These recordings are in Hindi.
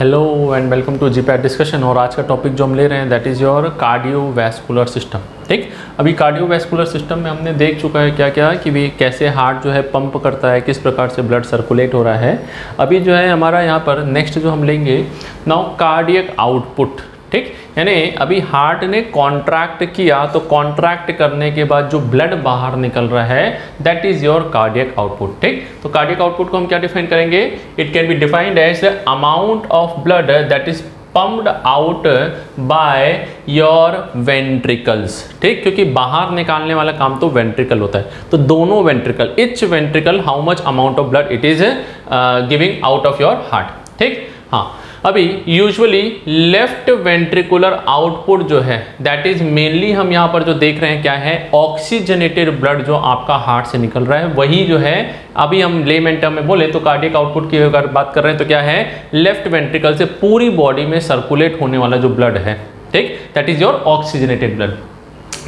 Hello and welcome to GPAT discussion. और आज का टॉपिक जो हम ले रहे हैं that is your cardiovascular system. ठीक, अभी कार्डियोवैस्कुलर सिस्टम में हमने देख चुका है क्या क्या कि भी कैसे हार्ट जो है पंप करता है, किस प्रकार से ब्लड सर्कुलेट हो रहा है। अभी जो है हमारा यहाँ पर नेक्स्ट जो हम लेंगे नाउ कार्डियक आउटपुट। ठीक, यानी अभी हार्ट ने कॉन्ट्रैक्ट किया तो कॉन्ट्रैक्ट करने के बाद जो ब्लड बाहर निकल रहा है that is your cardiac output. ठीक, तो कार्डियक आउटपुट को हम क्या डिफाइन करेंगे? It can be defined as the amount of blood that is pumped out by your ventricles. ठीक, क्योंकि बाहर निकालने वाला काम तो वेंट्रिकल होता है, तो दोनों ventricle, etch ventricle how much amount of blood it is giving out of your heart. ठीक, हाँ, अभी यूजुअली लेफ्ट वेंट्रिकुलर आउटपुट जो है दैट इज मेनली हम यहाँ पर जो देख रहे हैं क्या है, ऑक्सीजनेटेड ब्लड जो आपका हार्ट से निकल रहा है वही जो है अभी हम लेमन टर्म में बोले तो कार्डियक आउटपुट की अगर बात कर रहे हैं तो क्या है, लेफ्ट वेंट्रिकल से पूरी बॉडी में सर्कुलेट होने वाला जो ब्लड है, ठीक, that is your oxygenated blood.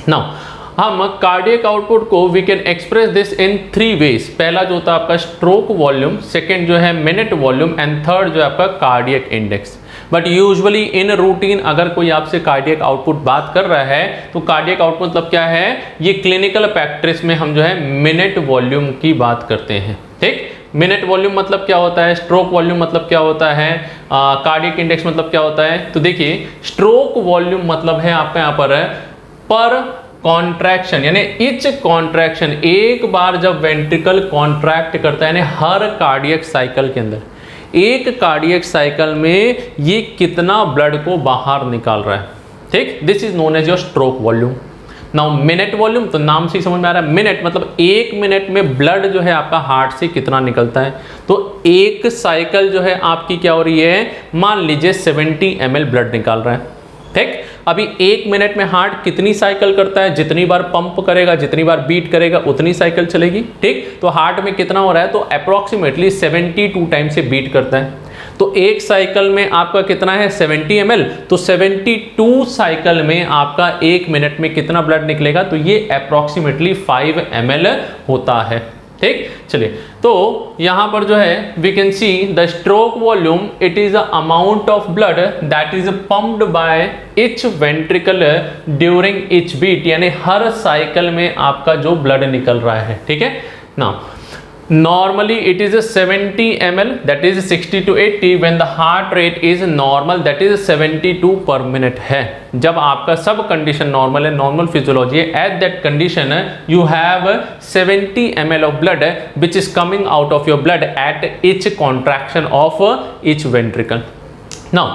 Now हम कार्डियक आउटपुट को we can express this in 3 ways. पहला जो होता है आपका स्ट्रोक वॉल्यूम, सेकेंड जो है मिनट वॉल्यूम एंड थर्ड जो है आपका cardiac index. But usually in routine अगर कोई आपसे कार्डियक आउटपुट बात कर रहा है तो कार्डियक आउटपुट मतलब क्या है, ये क्लिनिकल प्रैक्टिस में हम जो है मिनट वॉल्यूम की बात करते हैं। ठीक, मिनट वॉल्यूम मतलब क्या होता है, स्ट्रोक वॉल्यूम मतलब क्या होता है, कार्डियक इंडेक्स मतलब क्या होता है। तो देखिए स्ट्रोक वॉल्यूम मतलब है आपका यहाँ पर कॉन्ट्रैक्शन, यानी इच कॉन्ट्रैक्शन, एक बार जब वेंट्रिकल कॉन्ट्रैक्ट करता है यानी हर कार्डियक साइकिल के अंदर, एक कार्डियक साइकिल में ये कितना ब्लड को बाहर निकाल रहा है। ठीक, this is known as your stroke volume. Now minute volume तो नाम से ही समझ में आ रहा है, मिनट मतलब एक मिनट में ब्लड जो है आपका हार्ट से कितना निकलता है। तो एक साइकिल जो है आपकी क्या हो रही है, मान लीजिए 70 ml ब्लड निकाल रहा है। ठीक, अभी एक मिनट में हार्ट कितनी साइकिल करता है, जितनी बार पंप करेगा, जितनी बार बीट करेगा उतनी साइकिल चलेगी। ठीक, तो हार्ट में कितना हो रहा है, तो अप्रोक्सीमेटली 72 टाइम से बीट करता है। तो एक साइकिल में आपका कितना है 70 ml, तो 72 साइकिल में आपका एक मिनट में कितना ब्लड निकलेगा, तो ये अप्रोक्सीमेटली 5 ml होता है। ठीक, चलिए तो यहां पर जो है we can see the stroke volume, it is the amount of blood that is pumped by each ventricle during each beat, यानी हर साइकिल में आपका जो ब्लड निकल रहा है। ठीक है ना, normally it is a 70 ml, that is 60 to 80 when the heart rate is normal, that is 72 per minute है। जब आपका सब कंडीशन नॉर्मल है, नॉर्मल फिजियोलॉजी है, at that condition you have 70 ml of blood which is coming out of your blood at each contraction of each ventricle. Now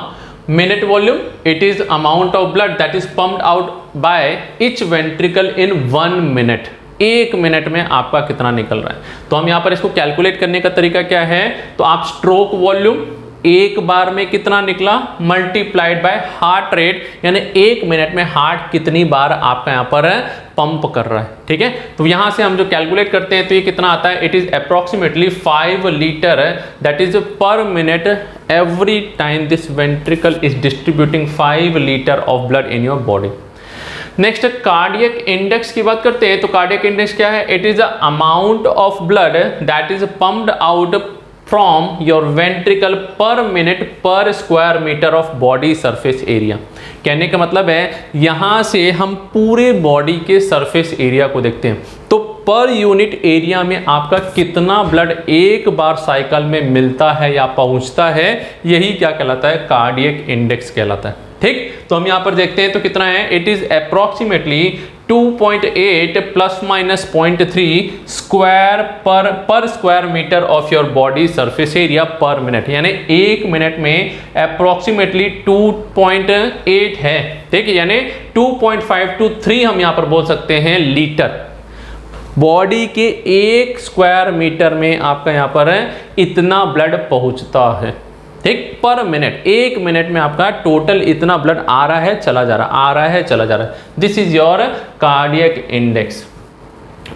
minute volume, it is amount of blood that is pumped out by each ventricle in 1 minute। एक मिनट में आपका कितना निकल रहा है। तो हम यहाँ पर इसको कैलकुलेट करने का तरीका क्या है, तो आप स्ट्रोक वॉल्यूम एक बार में कितना निकला मल्टीप्लाइड बाय हार्ट रेट, यानी एक मिनट में हार्ट कितनी बार आपका यहाँ पर पंप कर रहा है। ठीक है, तो यहाँ से हम जो कैलकुलेट करते हैं तो ये कितना आता है, it is approximately 5 litre that is per minute every time this ventricle is distributing 5 litre of blood in your body. Next cardiac index की बात करते हैं तो कार्डियक इंडेक्स क्या है, it is the amount of blood that is pumped out from your ventricle per minute per square metre of body surface area. कहने का मतलब है यहां से हम पूरे बॉडी के सरफेस एरिया को देखते हैं, तो पर यूनिट एरिया में आपका कितना ब्लड एक बार साइकिल में मिलता है या पहुंचता है, यही क्या कहलाता है, कार्डियक इंडेक्स कहलाता है। ठीक, तो हम यहां पर देखते हैं तो कितना है, it is approximately 2.8 plus minus 0.3 square per square metre of your body surface area per minute, यानी एक मिनट में अप्रोक्सीमेटली 2.8 है। ठीक है, यानी 2.5 to 3 हम यहां पर बोल सकते हैं लीटर। बॉडी के एक स्क्वायर मीटर में आपका यहां पर इतना ब्लड पहुंचता है। ठीक, पर मिनट, एक मिनट में आपका टोटल इतना ब्लड आ रहा है चला जा रहा, आ रहा है चला जा रहा है। This is your cardiac index.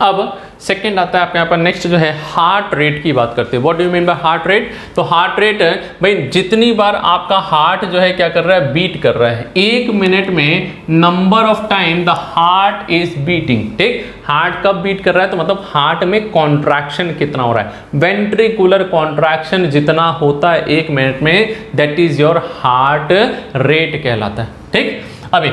अब सेकंड आता है आपके यहाँ पर नेक्स्ट जो है हार्ट रेट की बात करते हैं। What do you mean by heart rate? तो हार्ट रेट भाई जितनी बार आपका हार्ट जो है क्या कर रहा है, बीट कर रहा है, 1 मिनट में number of time the heart is beating. ठीक, हार्ट कब बीट कर रहा है तो मतलब हार्ट में कॉन्ट्रैक्शन कितना हो रहा है, वेंट्रिकुलर कॉन्ट्रैक्शन जितना होता है 1 मिनट में, that is your heart rate कहलाता है। ठीक, अभी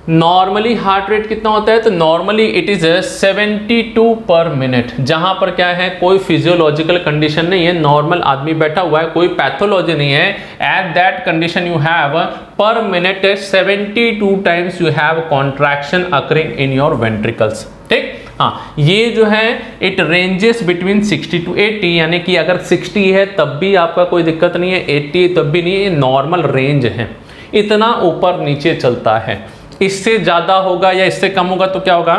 नॉर्मली हार्ट रेट कितना होता है तो नॉर्मली इट इज 72 पर मिनट, जहां पर क्या है कोई फिजियोलॉजिकल कंडीशन नहीं है, नॉर्मल आदमी बैठा हुआ है, कोई पैथोलॉजी नहीं है, at that condition you have पर minute 72 times you have contraction occurring in your ventricles. ठीक, हाँ, ये जो है इट रेंजेस बिटवीन 60 to 80, यानी कि अगर 60 है तब भी आपका कोई दिक्कत नहीं है, 80 तब भी नहीं है, ये नॉर्मल रेंज है, इतना ऊपर नीचे चलता है। इससे ज़्यादा होगा या इससे कम होगा तो क्या होगा,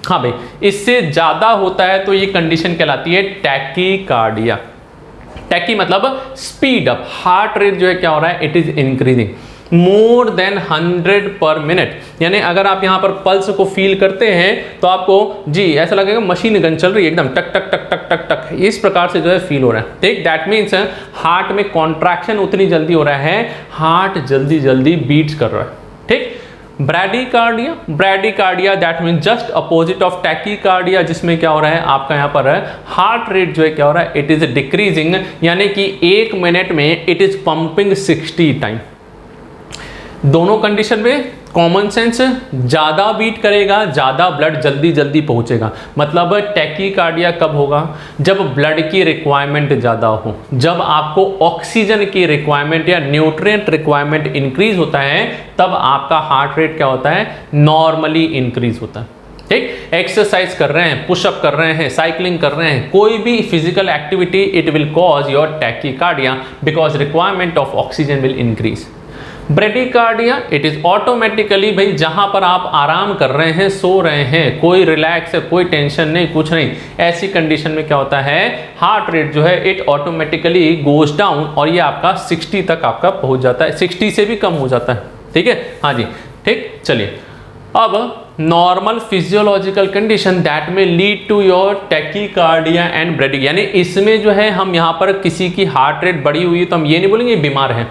हाँ भाई इससे ज़्यादा होता है तो ये कंडीशन कहलाती है टैकीकार्डिया। टैकी मतलब स्पीड अप, हार्ट रेट जो है क्या हो रहा है, it is increasing more than 100 पर मिनट, यानी अगर आप यहाँ पर पल्स को फील करते हैं तो आपको जी ऐसा लगेगा मशीन गन चल रही है, एकदम टक टक टक टक टक टक, इस प्रकार से जो है फील हो रहा है। ठीक, दैट मीन्स हार्ट में कॉन्ट्रैक्शन उतनी जल्दी हो रहा है, हार्ट जल्दी जल्दी बीट्स कर रहा है। ठीक, bradycardia, bradycardia that mean just opposite of tachycardia, जिसमें क्या हो रहा है आपका यहाँ पर हार्ट रेट जो है क्या हो रहा है, इट इज डिक्रीजिंग, यानी कि 1 मिनट में इट इज पंपिंग 60 टाइम। दोनों कंडीशन में कॉमन सेंस, ज़्यादा बीट करेगा ज़्यादा ब्लड जल्दी जल्दी पहुंचेगा। मतलब टैकीकार्डिया कब होगा, जब ब्लड की रिक्वायरमेंट ज़्यादा हो, जब आपको ऑक्सीजन की रिक्वायरमेंट या न्यूट्रिएंट रिक्वायरमेंट इंक्रीज होता है, तब आपका हार्ट रेट क्या होता है, नॉर्मली इंक्रीज होता है। ठीक, एक्सरसाइज कर रहे हैं, पुशअप कर रहे हैं, साइकिलिंग कर रहे हैं, कोई भी physical activity, it will cause your tachycardia because requirement of oxygen will increase. Bradycardia it is automatically, भाई जहां पर आप आराम कर रहे हैं, सो रहे हैं, कोई रिलैक्स है, कोई टेंशन नहीं, कुछ नहीं, ऐसी कंडीशन में क्या होता है, हार्ट रेट जो है इट ऑटोमेटिकली गोज डाउन और ये आपका 60 तक आपका पहुंच जाता है, 60 से भी कम हो जाता है। ठीक है, हाँ जी, ठीक, चलिए अब नॉर्मल फिजियोलॉजिकल कंडीशन दैट में lead to your tachycardia and bradycardia, यानी इसमें जो है हम यहाँ पर किसी की हार्ट रेट बढ़ी हुई है तो हम ये नहीं बोलेंगे बीमार है,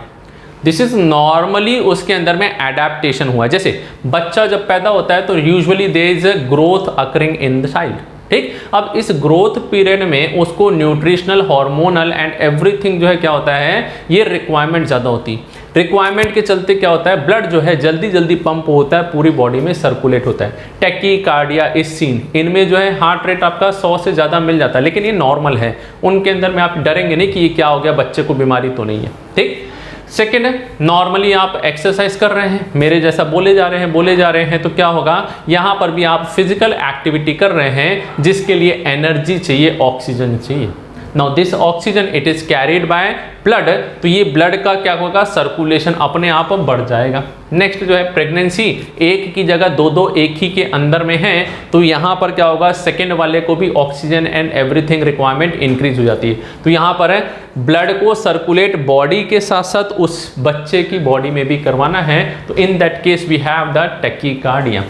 दिस इज नॉर्मली उसके अंदर में एडेप्टेशन हुआ है। जैसे बच्चा जब पैदा होता है तो usually there is a growth occurring in the child. ठीक, अब इस ग्रोथ पीरियड में उसको न्यूट्रिशनल, हार्मोनल एंड एवरीथिंग जो है क्या होता है, ये रिक्वायरमेंट ज़्यादा होती है। रिक्वायरमेंट के चलते क्या होता है, ब्लड जो है जल्दी जल्दी पंप होता है, पूरी बॉडी में सर्कुलेट होता है। टैकीकार्डिया इज सीन, इनमें जो है हार्ट रेट आपका 100 से ज़्यादा मिल जाता है, लेकिन ये नॉर्मल है, उनके अंदर में आप डरेंगे नहीं कि ये क्या हो गया, बच्चे को बीमारी तो नहीं है। ठीक, सेकेंड है नॉर्मली आप एक्सरसाइज कर रहे हैं, मेरे जैसा बोले जा रहे हैं तो क्या होगा, यहाँ पर भी आप फिजिकल एक्टिविटी कर रहे हैं जिसके लिए एनर्जी चाहिए, ऑक्सीजन चाहिए। Now this oxygen it is carried by blood, तो ये ब्लड का क्या होगा, सर्कुलेशन अपने आप बढ़ जाएगा। नेक्स्ट जो है प्रेगनेंसी, एक की जगह दो एक ही के अंदर में है, तो यहाँ पर क्या होगा, सेकेंड वाले को भी oxygen and everything requirement increase हो जाती है। तो यहाँ पर है ब्लड को सर्कुलेट बॉडी के साथ साथ उस बच्चे की बॉडी में भी करवाना है, तो in that case we have the tachycardia.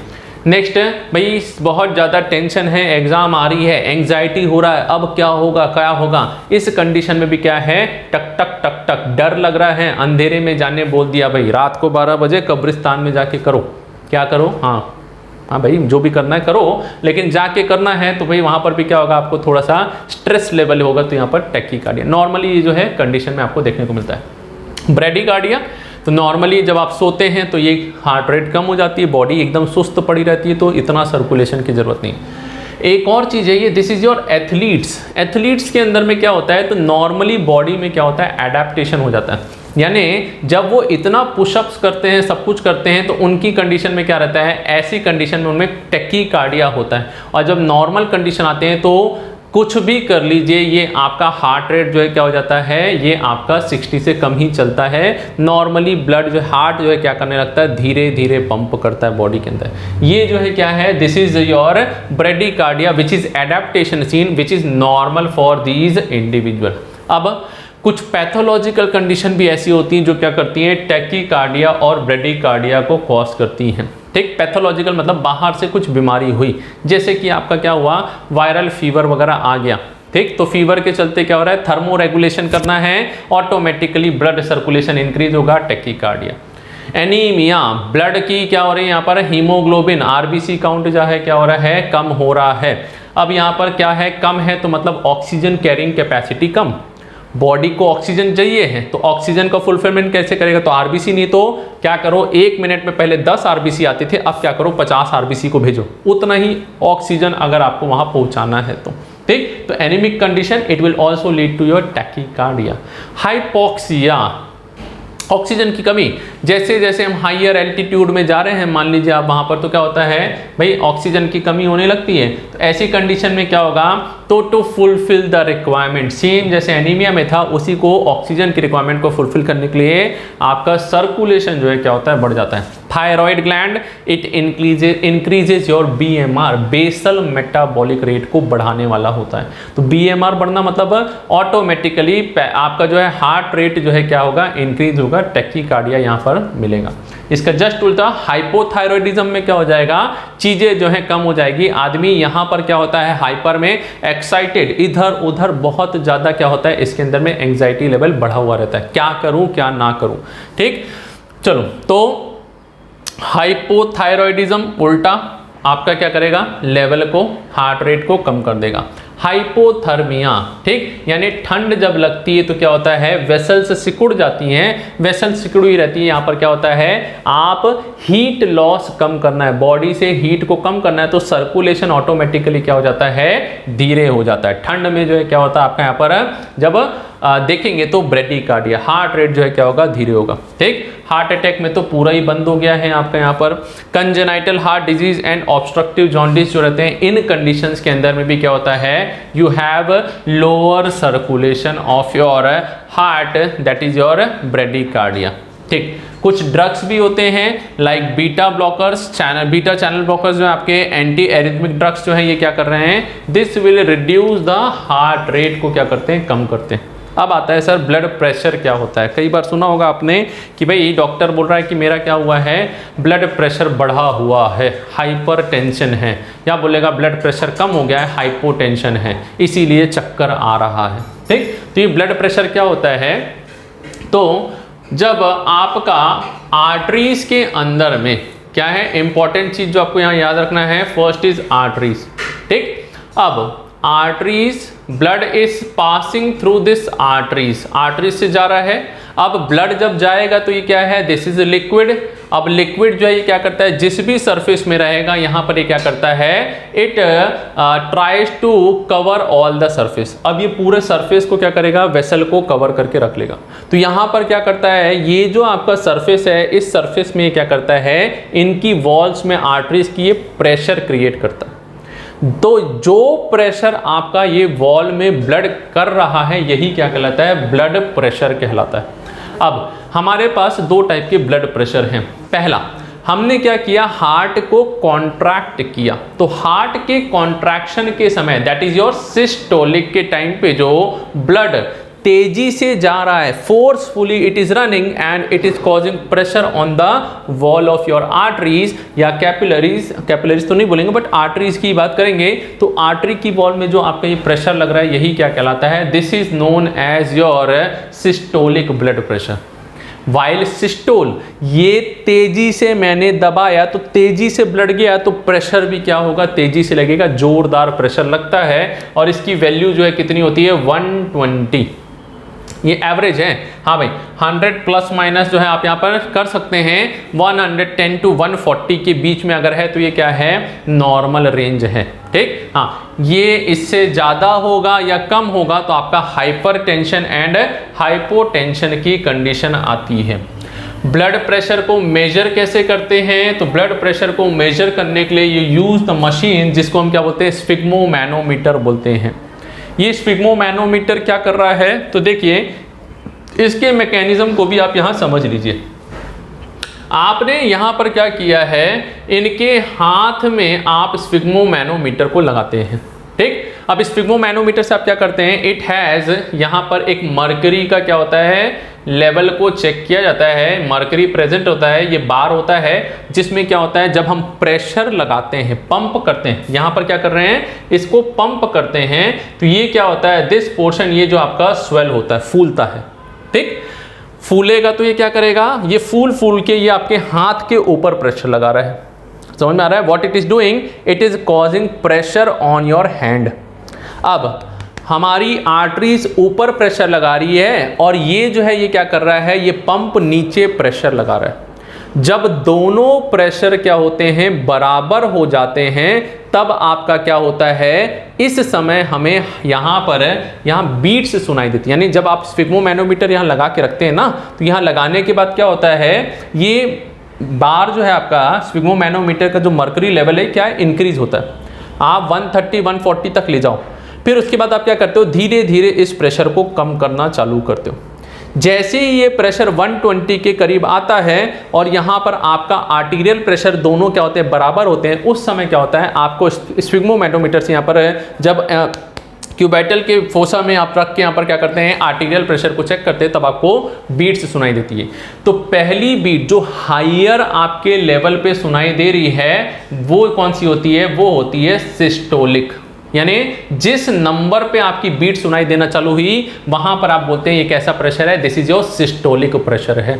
Next भाई बहुत ज़्यादा टेंशन है, एग्जाम आ रही है, एंग्जाइटी हो रहा है, अब क्या होगा क्या होगा, इस कंडीशन में भी क्या है, टक टक टक टक डर लग रहा है, अंधेरे में जाने बोल दिया, भाई रात को 12 बजे कब्रिस्तान में जाके करो, क्या करो, हाँ भाई जो भी करना है करो, लेकिन जाके करना है तो भाई वहाँ पर भी क्या होगा, आपको थोड़ा सा स्ट्रेस लेवल होगा, तो यहाँ पर टैकीकार्डिया नॉर्मली ये जो है कंडीशन में आपको देखने को मिलता है। ब्रेडिकार्डिया तो नॉर्मली जब आप सोते हैं तो ये हार्ट रेट कम हो जाती है, बॉडी एकदम सुस्त पड़ी रहती है, तो इतना सर्कुलेशन की ज़रूरत नहीं। एक और चीज़ है ये, this is your athletes. Athletes के अंदर में क्या होता है, तो नॉर्मली बॉडी में क्या होता है, एडेप्टेशन हो जाता है, यानी जब वो इतना पुशअप्स करते हैं, सब कुछ करते हैं, तो उनकी कंडीशन में क्या रहता है, ऐसी कंडीशन में उनमें टैकीकार्डिया होता है। और जब नॉर्मल कंडीशन आते हैं तो कुछ भी कर लीजिए, ये आपका हार्ट रेट जो है क्या हो जाता है, ये आपका 60 से कम ही चलता है। नॉर्मली ब्लड जो हार्ट जो है क्या करने लगता है, धीरे धीरे पंप करता है बॉडी के अंदर। ये जो है क्या है, this is your bradycardia which is adaptation seen which is normal for these individual. अब कुछ पैथोलॉजिकल कंडीशन भी ऐसी होती हैं जो क्या करती हैं, टैकीकार्डिया और ब्रेडीकार्डिया को कॉज करती हैं। ठीक, पैथोलॉजिकल मतलब बाहर से कुछ बीमारी हुई, जैसे कि आपका क्या हुआ, वायरल फीवर वगैरह आ गया। ठीक, तो फीवर के चलते क्या हो रहा है, थर्मो रेगुलेशन करना है, ऑटोमेटिकली ब्लड सर्कुलेशन इंक्रीज होगा, टैकीकार्डिया। एनीमिया, ब्लड की क्या हो रही है यहाँ पर, हीमोग्लोबिन आरबीसी काउंट जो है क्या हो रहा है, कम हो रहा है। अब यहाँ पर क्या है, कम है तो मतलब ऑक्सीजन कैरिंग कैपेसिटी कम, बॉडी को ऑक्सीजन चाहिए है, तो ऑक्सीजन का फुलफिलमेंट कैसे करेगा, तो आरबीसी, नहीं तो क्या करो, 1 मिनट में पहले 10 आरबीसी आते थे, अब क्या करो 50 आरबीसी को भेजो, उतना ही ऑक्सीजन अगर आपको वहां पहुंचाना है तो। ठीक, तो anaemic condition it will also lead to your tachycardia. Hypoxia, oxygen की कमी, जैसे जैसे हम हाइयर एल्टीट्यूड में जा रहे हैं, मान लीजिए आप वहां पर, तो क्या होता है भाई, ऑक्सीजन की कमी होने लगती है। तो ऐसी कंडीशन में क्या होगा, तो to fulfil the requirement, same जैसे एनीमिया में था, उसी को ऑक्सीजन की रिक्वायरमेंट को फुलफिल करने के लिए आपका सर्कुलेशन जो है क्या होता है, बढ़ जाता है। Thyroid gland, it increases your BMR, basal metabolic rate को बढ़ाने वाला होता है। तो बीएमआर बढ़ना मतलब ऑटोमेटिकली आपका जो है हार्ट रेट जो है क्या होगा, इंक्रीज होगा, टैकीकार्डिया यहाँ पर मिलेगा। इसका जस्ट उल्टा हाइपोथायरॉयडिज्म में क्या हो जाएगा, चीजें जो है कम हो जाएगी, आदमी यहाँ पर क्या होता है, हाइपर में एक्साइटेड, इधर उधर बहुत ज्यादा क्या होता है, इसके अंदर में एंग्जाइटी लेवल बढ़ा हुआ रहता है, क्या करूं क्या ना करूं। ठीक, चलो, तो हाइपोथायरॉयडिज्म उल्टा आपका क्या करेगा, लेवल को, हार्ट रेट को कम कर देगा। हाइपोथर्मिया, ठीक, यानी ठंड जब लगती है तो क्या होता है, वेसल्स सिकुड़ जाती हैं, वेसल्स सिकुड़ी रहती है, यहाँ पर क्या होता है, आप हीट लॉस कम करना है, बॉडी से हीट को कम करना है, तो सर्कुलेशन ऑटोमेटिकली क्या हो जाता है, धीरे हो जाता है। ठंड में जो है क्या होता है आपका यहाँ पर, जब देखेंगे तो ब्रेडीकार्डिया, हार्ट रेट जो है क्या होगा, धीरे होगा। ठीक, हार्ट अटैक में तो पूरा ही बंद हो गया है आपका यहाँ पर। Congenital heart disease and obstructive jaundice जो रहते हैं, इन कंडीशंस के अंदर में भी क्या होता है, you have lower circulation of your heart, that is your bradycardia. ठीक, कुछ ड्रग्स भी होते हैं like beta blockers, beta channel blockers जो है आपके एंटी एरिथमिक ड्रग्स जो है, ये क्या कर रहे हैं, this will reduce the heart rate को क्या करते हैं, कम करते हैं। अब आता है सर ब्लड प्रेशर क्या होता है। कई बार सुना होगा आपने कि भाई डॉक्टर बोल रहा है कि मेरा क्या हुआ है, ब्लड प्रेशर बढ़ा हुआ है, हाइपरटेंशन है, या बोलेगा ब्लड प्रेशर कम हो गया है, हाइपोटेंशन है, इसीलिए चक्कर आ रहा है। ठीक, तो ये ब्लड प्रेशर क्या होता है, तो जब आपका आर्टरीज के अंदर में क्या है, इंपॉर्टेंट चीज जो आपको यहाँ याद रखना है, फर्स्ट इज आर्टरीज। ठीक, अब arteries, blood is passing through this arteries, arteries से जा रहा है। अब ब्लड जब जाएगा तो ये क्या है, दिस इज लिक्विड। अब लिक्विड जो है ये क्या करता है, जिस भी सरफेस में रहेगा यहाँ पर ये क्या करता है, it tries to cover all the surface. अब ये पूरे सरफेस को क्या करेगा, वेसल को कवर करके रख लेगा। तो यहाँ पर क्या करता है, ये जो आपका सरफेस है, इस सरफेस में ये क्या करता है, इनकी वॉल्स में आर्टरीज की ये प्रेशर क्रिएट करता है। तो जो प्रेशर आपका ये वॉल में ब्लड कर रहा है, यही क्या कहलाता है, ब्लड प्रेशर कहलाता है। अब हमारे पास 2 टाइप के ब्लड प्रेशर हैं। पहला, हमने क्या किया, हार्ट को कॉन्ट्रैक्ट किया, तो हार्ट के कॉन्ट्रैक्शन के समय, दैट इज योर सिस्टोलिक के टाइम पे जो ब्लड तेजी से जा रहा है, forcefully it is running and it is causing pressure on the wall of your arteries या कैपिलरीज, कैपिलरीज तो नहीं बोलेंगे बट आर्टरीज की बात करेंगे। तो आर्टरी की वॉल में जो आपका ये प्रेशर लग रहा है, यही क्या कहलाता है, this is known as your systolic blood pressure. While systole, ये तेजी से मैंने दबाया तो तेजी से ब्लड गया, तो प्रेशर भी क्या होगा, तेजी से लगेगा, जोरदार प्रेशर लगता है। और इसकी वैल्यू जो है कितनी होती है, 120, ये एवरेज है। हाँ भाई, 100 प्लस माइनस जो है आप यहाँ पर कर सकते हैं, 110 to 140 के बीच में अगर है तो ये क्या है, नॉर्मल रेंज है। ठीक, हाँ, ये इससे ज़्यादा होगा या कम होगा तो आपका हाइपरटेंशन एंड हाइपोटेंशन की कंडीशन आती है। ब्लड प्रेशर को मेजर कैसे करते हैं, तो ब्लड प्रेशर को मेजर करने के लिए ये यूज द मशीन जिसको हम क्या बोलते हैं, स्फिग्मोमैनोमीटर बोलते हैं। ये स्फिग्मोमैनोमीटर क्या कर रहा है, तो देखिए इसके मैकेनिज्म को भी आप यहाँ समझ लीजिए। आपने यहाँ पर क्या किया है, इनके हाथ में आप स्फिग्मोमैनोमीटर को लगाते हैं। ठीक, अब स्फिग्मोमैनोमीटर से आप क्या करते हैं, इट हैज़ यहाँ पर एक मर्करी का क्या होता है, लेवल को चेक किया जाता है, मर्करी प्रेजेंट होता है, ये बार होता है जिसमें क्या होता है, जब हम प्रेशर लगाते हैं, पंप करते हैं, यहाँ पर क्या कर रहे हैं, इसको पंप करते हैं, तो ये क्या होता है, दिस पोर्शन, ये जो आपका स्वेल होता है, फूलता है, ठीक, फूलेगा तो ये क्या करेगा, ये फूल के ये आपके हाथ के ऊपर प्रेशर लगा रहा है, समझ में आ रहा है, what it is doing, it is causing pressure on your hand. अब हमारी आर्टरीज ऊपर प्रेशर लगा रही है और ये जो है ये क्या कर रहा है, ये पंप नीचे प्रेशर लगा रहा है। जब दोनों प्रेशर क्या होते हैं, बराबर हो जाते हैं, तब आपका क्या होता है, इस समय हमें यहाँ बीट्स सुनाई देती है। यानी जब आप स्फिग्मोमैनोमीटर यहाँ लगा के रखते हैं ना, तो यहाँ लगाने के बाद क्या होता है, ये बार जो है आपका स्फिग्मोमैनोमीटर का जो मर्करी लेवल है क्या है, इंक्रीज होता है। आप 130 140 तक ले जाओ, फिर उसके बाद आप क्या करते हो, धीरे धीरे इस प्रेशर को कम करना चालू करते हो। जैसे ही ये प्रेशर 120 के करीब आता है और यहाँ पर आपका आर्टीरियल प्रेशर दोनों क्या होते हैं, बराबर होते हैं, उस समय क्या होता है, आपको स्फिग्मोमैनोमीटर से यहाँ पर जब क्यूबाइटल के फोसा में आप रख के यहाँ पर क्या करते हैं, आर्टीरियल प्रेशर को चेक करते हैं, तब आपको बीट्स सुनाई देती है। तो पहली बीट जो हायर आपके लेवल पे सुनाई दे रही है वो कौन सी होती है, वो होती है सिस्टोलिक। यानी जिस नंबर पे आपकी बीट सुनाई देना चालू हुई वहां पर आप बोलते हैं ये कैसा प्रेशर है, this is your systolic pressure है।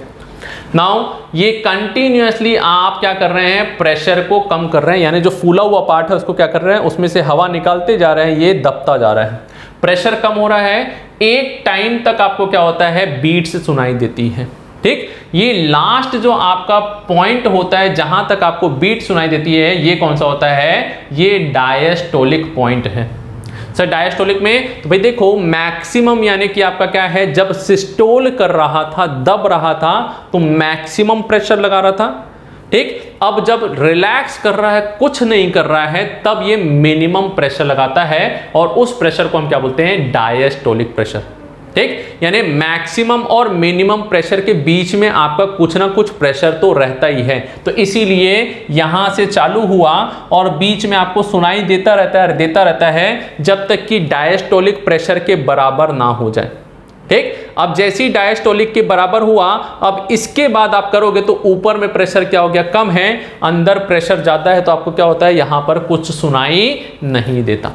नाउ ये कंटिन्यूअसली आप क्या कर रहे हैं, प्रेशर को कम कर रहे हैं, यानी जो फूला हुआ पार्ट है उसको क्या कर रहे हैं, उसमें से हवा निकालते जा रहे हैं, ये दबता जा रहा है, प्रेशर कम हो रहा है। एक टाइम तक आपको क्या होता है, बीट्स सुनाई देती है, ठीक। ये लास्ट जो आपका पॉइंट होता है जहां तक आपको बीट सुनाई देती है, ये कौन सा होता है, ये डायस्टोलिक पॉइंट है। सर डायस्टोलिक में तो भाई देखो मैक्सिमम यानी कि आपका क्या है, जब सिस्टोल कर रहा था, दब रहा था, तो मैक्सिमम प्रेशर लगा रहा था, ठीक। अब जब रिलैक्स कर रहा है, कुछ नहीं कर रहा है, तब ये मिनिमम प्रेशर लगाता है और उस प्रेशर को हम क्या बोलते हैं, डायस्टोलिक प्रेशर, ठीक। यानी मैक्सिमम और मिनिमम प्रेशर के बीच में आपका कुछ ना कुछ प्रेशर तो रहता ही है। तो इसीलिए यहां से चालू हुआ और बीच में आपको सुनाई देता रहता है जब तक कि डायस्टोलिक प्रेशर के बराबर ना हो जाए, ठीक। अब जैसे ही डायस्टोलिक के बराबर हुआ, अब इसके बाद आप करोगे तो ऊपर में प्रेशर क्या हो गया, कम है, अंदर प्रेशर ज्यादा है, तो आपको क्या होता है, यहां पर कुछ सुनाई नहीं देता।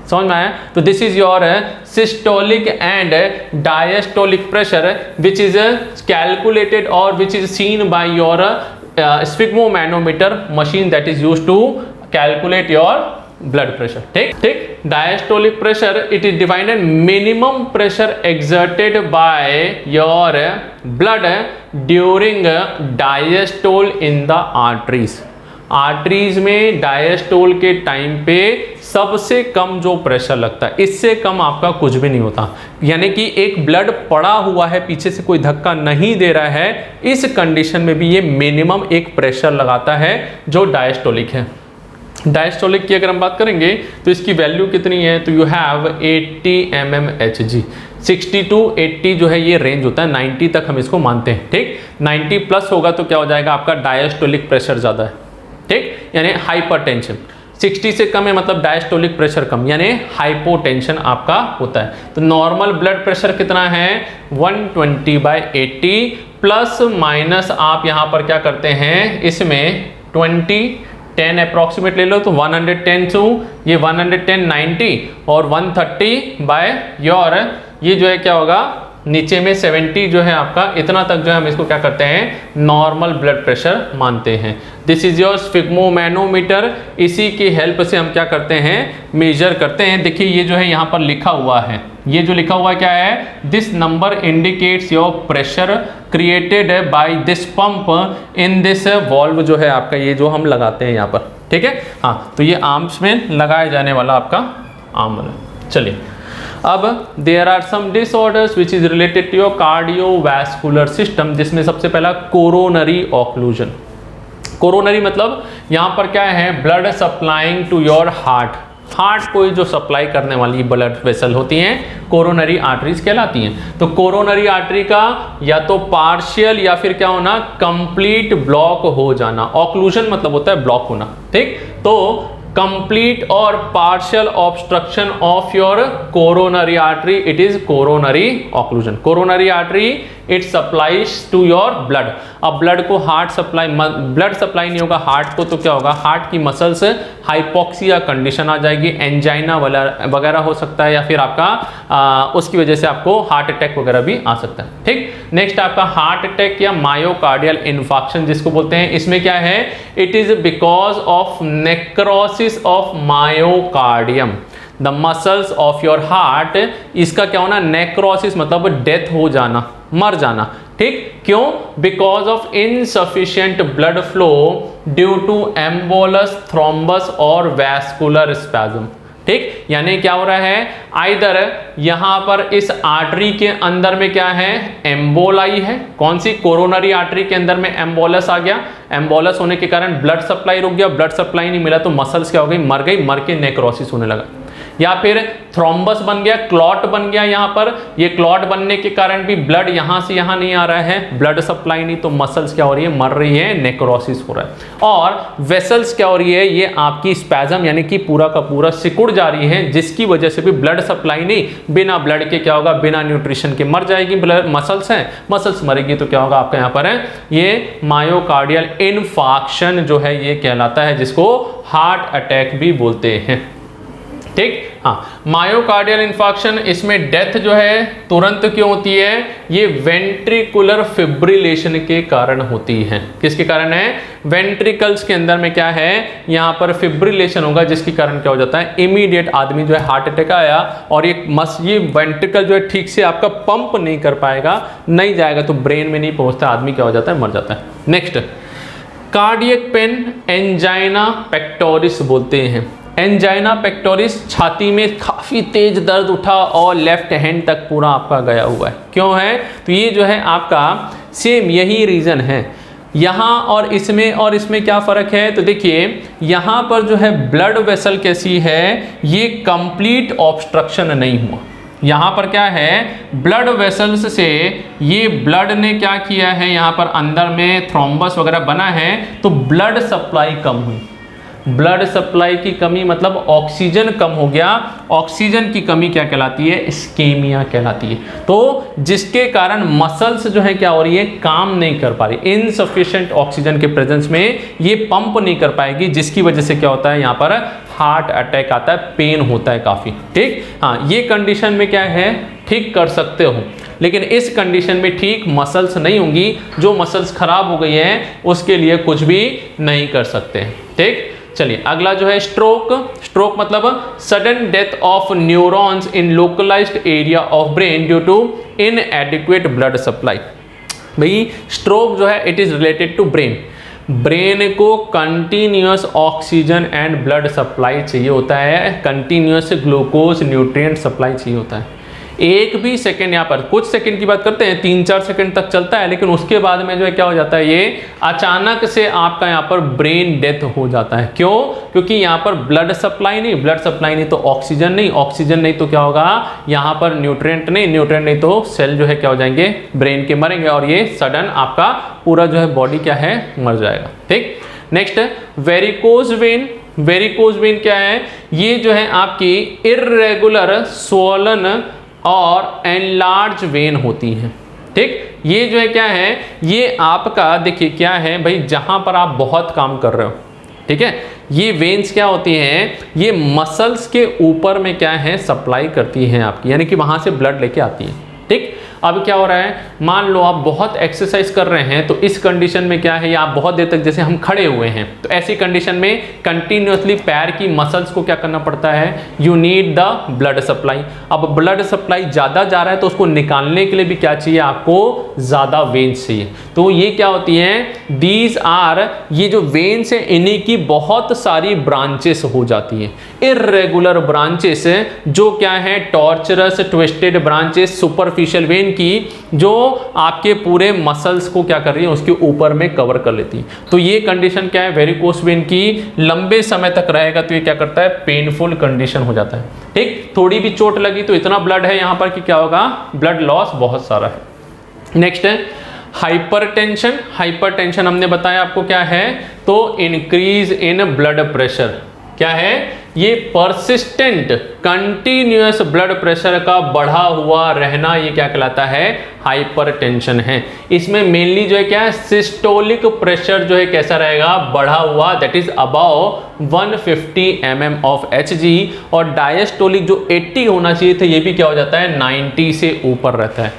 समझ में आया? तो this is your systolic and diastolic pressure which is calculated और which is seen by your sphygmomanometer machine that is used to calculate your blood pressure, ठीक। Diastolic pressure it is defined as minimum pressure exerted by your blood during diastole in the arteries. Arteries में डायस्टोल के टाइम पे सबसे कम जो प्रेशर लगता है, इससे कम आपका कुछ भी नहीं होता। यानी कि एक ब्लड पड़ा हुआ है, पीछे से कोई धक्का नहीं दे रहा है, इस कंडीशन में भी ये मिनिमम एक प्रेशर लगाता है जो डायस्टोलिक है। डायस्टोलिक की अगर हम बात करेंगे तो इसकी वैल्यू कितनी है, तो यू हैव 80 mmHg। 60 to 80 जो है ये रेंज होता है, 90 तक हम इसको मानते हैं, ठीक। 90 प्लस होगा तो क्या हो जाएगा, आपका डायस्टोलिक प्रेशर ज़्यादा है, ठीक, यानी हाइपरटेंशन। 60 से कम है मतलब डायस्टोलिक प्रेशर कम, यानी हाइपोटेंशन आपका होता है। तो नॉर्मल ब्लड प्रेशर कितना है, 120/80 प्लस माइनस आप यहाँ पर क्या करते हैं, इसमें 10 अप्रॉक्सीमेट ले लो, तो 110 टू ये 110 90 और 130 बाय योर ये जो है क्या होगा, नीचे में 70 जो है आपका, इतना तक जो है हम इसको क्या करते हैं, नॉर्मल ब्लड प्रेशर मानते हैं। दिस इज योर स्फिग्मोमैनोमीटर, इसी की हेल्प से हम क्या करते हैं, मेजर करते हैं। देखिए ये जो है यहाँ पर लिखा हुआ है, ये जो लिखा हुआ क्या है, this number indicates your pressure created by this pump in this valve जो है आपका, ये जो हम लगाते हैं यहाँ पर, ठीक है। हाँ, तो ये आर्म्स में लगाया जाने वाला आपका आर्म है। चलिए अब there are some disorders which is related to your cardiovascular system, जिसमें सबसे पहला कोरोनरी ऑक्लूजन। कोरोनरी मतलब यहाँ पर क्या है, blood supplying to your heart को जो सप्लाई करने वाली ब्लड वेसल होती हैं, कोरोनरी आर्टरीज कहलाती हैं। तो कोरोनरी आर्टरी का या तो पार्शियल या फिर क्या होना, कंप्लीट ब्लॉक हो जाना। ऑक्लूजन मतलब होता है ब्लॉक होना, ठीक। तो complete or partial obstruction of your coronary artery, it is coronary occlusion. Coronary artery it supplies to your blood. अब ब्लड को हार्ट सप्लाई, ब्लड सप्लाई नहीं होगा हार्ट को, तो क्या होगा, हार्ट की मसल्स हाइपोक्सिया कंडीशन आ जाएगी, एंजाइना वगैरह हो सकता है, या फिर आपका उसकी वजह से आपको हार्ट अटैक वगैरह भी आ सकता है। ठीक, नेक्स्ट आपका हार्ट अटैक या मायोकार्डियल इन्फार्क्शन जिसको बोलते हैं, इसमें क्या है, it is because of necrosis of myocardium, the muscles of your heart, इसका क्या होना, नेक्रोसिस मतलब डेथ हो जाना, मर जाना। ठीक, क्यों, because of insufficient blood flow due to embolus, thrombus और वैस्कुलर स्पैज्म। ठीक, यानी क्या हो रहा है, आइदर यहां पर इस आर्टरी के अंदर में क्या है, एम्बोलाई है, कौन सी, कोरोनरी आर्टरी के अंदर में एम्बोलस आ गया, एम्बोलस होने के कारण ब्लड सप्लाई रुक गया, ब्लड सप्लाई नहीं मिला तो मसल्स क्या हो गई, मर गई, मर के नेक्रोसिस होने लगा, या फिर थ्रोम्बस बन गया, क्लॉट बन गया यहाँ पर, ये क्लॉट बनने के कारण भी ब्लड यहाँ से यहाँ नहीं आ रहा है, ब्लड सप्लाई नहीं, तो मसल्स क्या हो रही है, मर रही है, नेक्रोसिस हो रहा है। और वेसल्स क्या हो रही है, ये आपकी स्पैज्म यानी कि पूरा का पूरा सिकुड़ जा रही है, जिसकी वजह से भी ब्लड सप्लाई नहीं, बिना ब्लड के क्या होगा, बिना न्यूट्रिशन के मर जाएगी, ब्लड मसल्स हैं, मसल्स मरेगी तो क्या होगा आपका यहाँ पर है, ये मायोकार्डियल इन्फार्क्शन जो है ये कहलाता है, जिसको हार्ट अटैक भी बोलते हैं। ठीक, हाँ, मायोकार्डियल इन्फार्क्शन, इसमें डेथ जो है तुरंत क्यों होती है, ये वेंट्रिकुलर फिब्रिलेशन के कारण होती है। किसके कारण है, वेंट्रिकल्स के अंदर में क्या है, यहाँ पर फिब्रिलेशन होगा, जिसके कारण क्या हो जाता है, इमीडिएट आदमी जो है हार्ट अटैक आया, और ये वेंट्रिकल जो है ठीक से आपका पंप नहीं कर पाएगा, नहीं जाएगा तो ब्रेन में नहीं पहुंचता, आदमी क्या हो जाता है, मर जाता है। Next, cardiac pain, angina pectoris बोलते हैं। एंजाइना पेक्टोरिस, छाती में काफ़ी तेज दर्द उठा और लेफ्ट हैंड तक पूरा आपका गया हुआ है, क्यों है, तो ये जो है आपका सेम यही रीज़न है। यहाँ और इसमें क्या फ़र्क है, तो देखिए यहाँ पर जो है ब्लड वेसल कैसी है, ये कंप्लीट ऑब्स्ट्रक्शन नहीं हुआ, यहाँ पर क्या है, ब्लड वेसल्स से ये ब्लड ने क्या किया है, यहाँ पर अंदर में थ्रोम्बस वगैरह बना है, तो ब्लड सप्लाई कम हुई, ब्लड सप्लाई की कमी मतलब ऑक्सीजन कम हो गया, ऑक्सीजन की कमी क्या कहलाती है, इस्केमिया कहलाती है। तो जिसके कारण मसल्स जो है क्या हो रही है, काम नहीं कर पा रही, इनसफिशिएंट ऑक्सीजन के प्रेजेंस में ये पंप नहीं कर पाएगी, जिसकी वजह से क्या होता है, यहाँ पर हार्ट अटैक आता है, पेन होता है काफ़ी। ठीक, हाँ, ये कंडीशन में क्या है, ठीक कर सकते हो, लेकिन इस कंडीशन में ठीक मसल्स नहीं होंगी, जो मसल्स खराब हो गई हैं उसके लिए कुछ भी नहीं कर सकते। ठीक, चलिए अगला जो है स्ट्रोक। स्ट्रोक मतलब sudden death of neurons in localised area of brain due to inadequate blood supply. भाई स्ट्रोक जो है it is related to brain, brain को continuous oxygen and blood supply चाहिए होता है, कंटिन्यूअस ग्लूकोज न्यूट्रिएंट सप्लाई चाहिए होता है। एक भी सेकंड, यहाँ पर कुछ सेकंड की बात करते हैं, 3-4 सेकंड तक चलता है, लेकिन उसके बाद में जो है क्या हो जाता है, ये अचानक से आपका यहाँ पर ब्रेन डेथ हो जाता है। क्यों, क्योंकि यहाँ पर ब्लड सप्लाई नहीं, ब्लड सप्लाई नहीं तो ऑक्सीजन नहीं, ऑक्सीजन नहीं तो क्या होगा, यहाँ पर न्यूट्रिएंट नहीं, न्यूट्रिएंट नहीं तो सेल जो है क्या हो जाएंगे, ब्रेन के मरेंगे, और ये सडन आपका पूरा जो है बॉडी क्या है, मर जाएगा। ठीक, next varicose vein. Varicose vein क्या है, ये जो है आपकी इर्रेगुलर स्वोलन और एनलार्ज वेन होती हैं। ठीक, ये जो है क्या है, ये आपका देखिए क्या है भाई, जहां पर आप बहुत काम कर रहे हो, ठीक है, ये वेन्स क्या होती हैं, ये मसल्स के ऊपर में क्या है, सप्लाई करती हैं आपकी, यानी कि वहां से ब्लड लेके आती है। ठीक, अब क्या हो रहा है, मान लो आप बहुत एक्सरसाइज कर रहे हैं, तो इस कंडीशन में क्या है, आप बहुत देर तक जैसे हम खड़े हुए हैं, तो ऐसी कंडीशन में कंटिन्यूअसली पैर की मसल्स को क्या करना पड़ता है, you need the blood supply. अब ब्लड सप्लाई ज़्यादा जा रहा है तो उसको निकालने के लिए भी क्या चाहिए, आपको ज़्यादा वेन्स चाहिए। तो ये क्या होती हैं, दीज आर, ये जो वेन्स हैं इन्हीं की बहुत सारी ब्रांचेस हो जाती हैं, इर्रेगुलर ब्रांचेस, जो क्या है, torturers twisted branches superficial when की, जो आपके पूरे मसल्स को क्या कर रही है, उसके ऊपर में कवर कर लेती है। तो ये कंडीशन क्या है, वेरिकोस वेन की, लंबे समय तक रहेगा तो ये क्या करता है, पेनफुल कंडीशन हो जाता है। ठीक, थोड़ी भी चोट लगी तो इतना ब्लड है यहाँ पर कि क्या होगा, ब्लड लॉस बहुत सारा है। नेक्स्ट है हाइपरटेंशन। हाइपरटेंशन हमने बताया आपको क्या है, तो इंक्रीज इन ब्लड प्रेशर। क्या है ये परसिस्टेंट कंटिन्यूअस ब्लड प्रेशर का बढ़ा हुआ रहना, ये क्या कहलाता है हाइपरटेंशन है। इसमें मेनली जो है क्या है सिस्टोलिक प्रेशर जो है कैसा रहेगा बढ़ा हुआ, that is about 150 mm of Hg, और डायस्टोलिक जो 80 होना चाहिए था ये भी क्या हो जाता है 90 से ऊपर रहता है।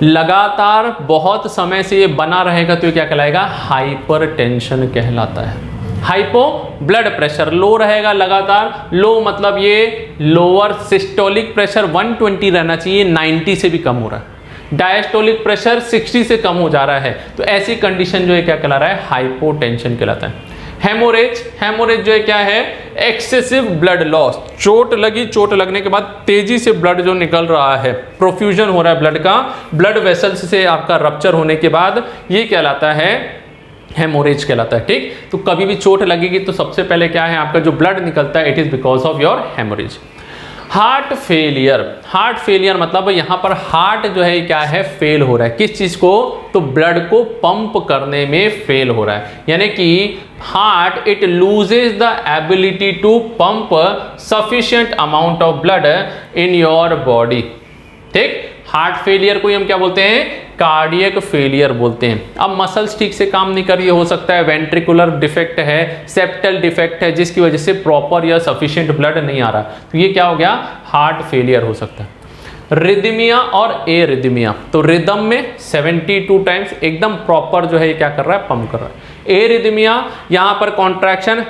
लगातार बहुत समय से ये बना रहेगा तो ये क्या कहलाएगा हाइपरटेंशन कहलाता है। हाइपो ब्लड प्रेशर लो रहेगा लगातार, लो मतलब ये लोअर सिस्टोलिक प्रेशर 120 रहना चाहिए, 90 से भी कम हो रहा है। डायस्टोलिक प्रेशर 60 से कम हो जा रहा है, तो ऐसी कंडीशन जो है क्या कहला रहा है हाइपोटेंशन कहलाता है। हेमोरेज, हेमोरेज जो है क्या है एक्सेसिव ब्लड लॉस, चोट लगी, चोट लगने के बाद तेजी से ब्लड जो निकल रहा है, प्रोफ्यूजन हो रहा है ब्लड का, ब्लड वेसल्स से आपका रप्चर होने के बाद ये कहलाता है हेमोरेज कहलाता है। ठीक, तो कभी भी चोट लगेगी तो सबसे पहले क्या है आपका जो ब्लड निकलता है it is because of your haemorrhage. Heart failure, heart failure मतलब यहाँ पर हार्ट जो है क्या है फेल हो रहा है, किस चीज को तो ब्लड को पंप करने में फेल हो रहा है, यानी कि heart it loses the ability to pump sufficient amount of blood in your body. ठीक, हार्ट फेलियर को हम क्या बोलते हैं कार्डियक फेलियर बोलते हैं। अब मसल्स ठीक से काम नहीं कर रही है, हो सकता है वेंट्रिकुलर डिफेक्ट है, सेप्टल डिफेक्ट है, जिसकी वजह से प्रॉपर या सफिशिएंट ब्लड नहीं आ रहा, तो ये क्या हो गया हार्ट फेलियर हो सकता है। रिदमिया और एरिदमिया, तो रिदम में 72 टाइम्स एकदम प्रॉपर जो है क्या कर रहा है पंप कर रहा है। एरिदमिया यहाँ पर कॉन्ट्रैक्शन,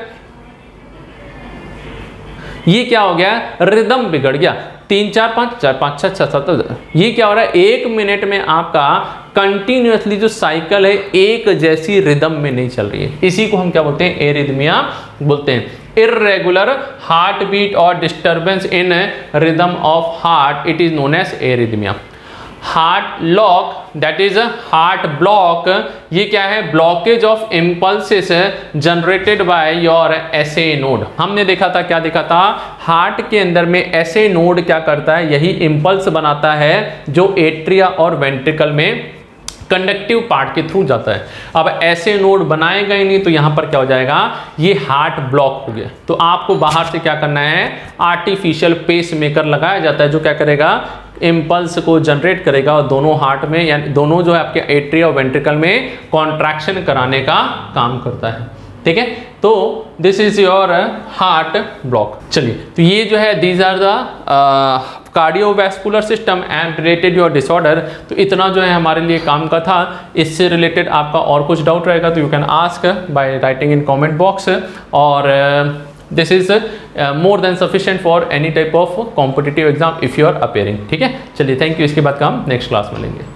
ये क्या हो गया रिदम बिगड़ गया, 3 4 5 4 5 6 7 7, ये क्या हो रहा है 1 मिनट में आपका कंटिन्यूअसली जो साइकिल है एक जैसी रिदम में नहीं चल रही है, इसी को हम क्या बोलते हैं एरिदमिया बोलते हैं। इर्रेगुलर हार्ट बीट और disturbance in rhythm of heart it is known as arrhythmia. Heart lock that is heart block, ये क्या है blockage of impulses generated by your SA node. हमने देखा था क्या देखा था हार्ट के अंदर में एसए नोड क्या करता है यही इम्पल्स बनाता है जो एट्रिया और वेंट्रिकल में कंडक्टिव पार्ट के थ्रू जाता है। अब ऐसे नोड बनाएगा ही नहीं तो यहां पर क्या हो जाएगा ये हार्ट ब्लॉक हो गया, तो आपको बाहर से क्या करना है आर्टिफिशियल पेस मेकर लगाया जाता है जो क्या करेगा इम्पल्स को जनरेट करेगा और दोनों हार्ट में यानी दोनों जो है आपके एट्रिया और वेंट्रिकल में कॉन्ट्रैक्शन कराने का काम करता है। ठीक है, तो this is your heart block. चलिए, तो ये जो है these are the cardiovascular system and related your disorder. तो इतना जो है हमारे लिए काम का था। इससे रिलेटेड आपका और कुछ डाउट रहेगा तो you can ask by writing in comment box, और this is more than sufficient for any type of competitive exam if you are appearing. ठीक है, चलिए थैंक यू। इसके बाद का हम नेक्स्ट क्लास में लेंगे।